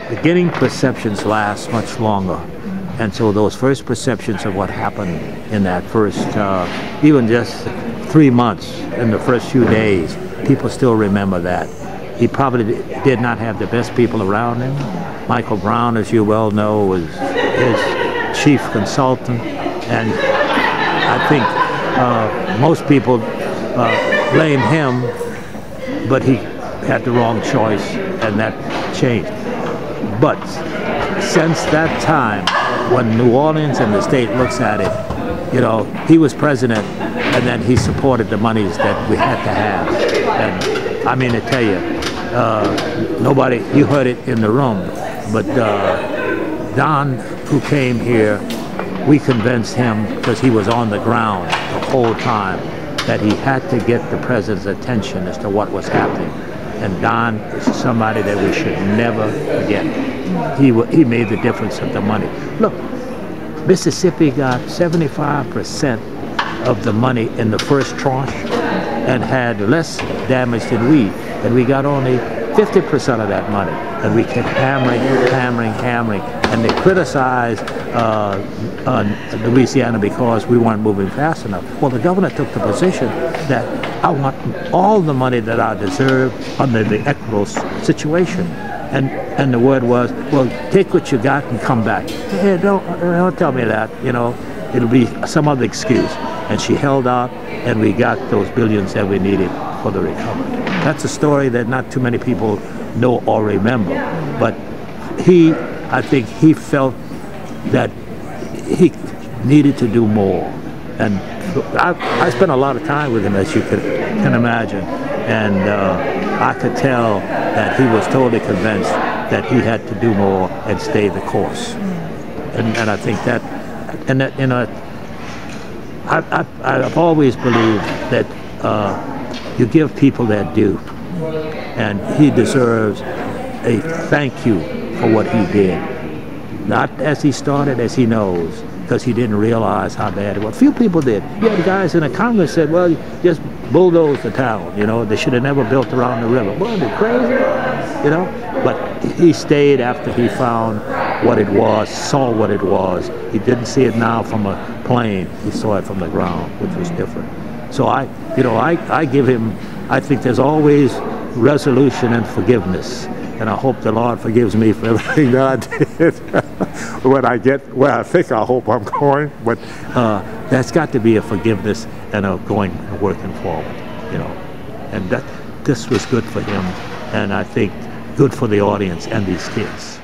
beginning perceptions last much longer. And so those first perceptions of what happened in that first, even just 3 months, in the first few days, people still remember that. He probably did not have the best people around him. Michael Brown, as you well know, was his chief consultant. And I think most people blame him, but he had the wrong choice, and that changed. But since that time, when New Orleans and the state looks at it, you know, he was president, and then he supported the monies that we had to have. And I mean to tell you, nobody, you heard it in the room, but Don, who came here, we convinced him, because he was on the ground the whole time, that he had to get the president's attention as to what was happening. And Don is somebody that we should never forget. He made the difference of the money. Look, Mississippi got 75% of the money in the first tranche and had less damage than we. And we got only 50% of that money. And we kept hammering. And they criticized Louisiana because we weren't moving fast enough. Well, the governor took the position that I want all the money that I deserve under the equitable situation. And the word was, well, take what you got and come back. Hey, don't tell me that, you know, it'll be some other excuse. And she held out, and we got those billions that we needed for the recovery. That's a story that not too many people know or remember. But I think he felt that he needed to do more. And I spent a lot of time with him, as you can imagine. And I could tell that he was totally convinced that he had to do more and stay the course. And I think that, and that, you know, I've always believed that you give people their due, and he deserves a thank you for what he did. Not as he started, as he knows, because he didn't realize how bad it was. Few people did. You had guys in the Congress said, well, just bulldoze the town, you know, they should have never built around the river. Well, they're crazy, you know? But he stayed after he found what it was, saw what it was. He didn't see it now from a plane. He saw it from the ground, which was different. So I give him, I think there's always resolution and forgiveness. And I hope the Lord forgives me for everything that I did when I get where I think I hope I'm going. But that's got to be a forgiveness and a going and working forward, you know. And that this was good for him, and I think good for the audience and these kids.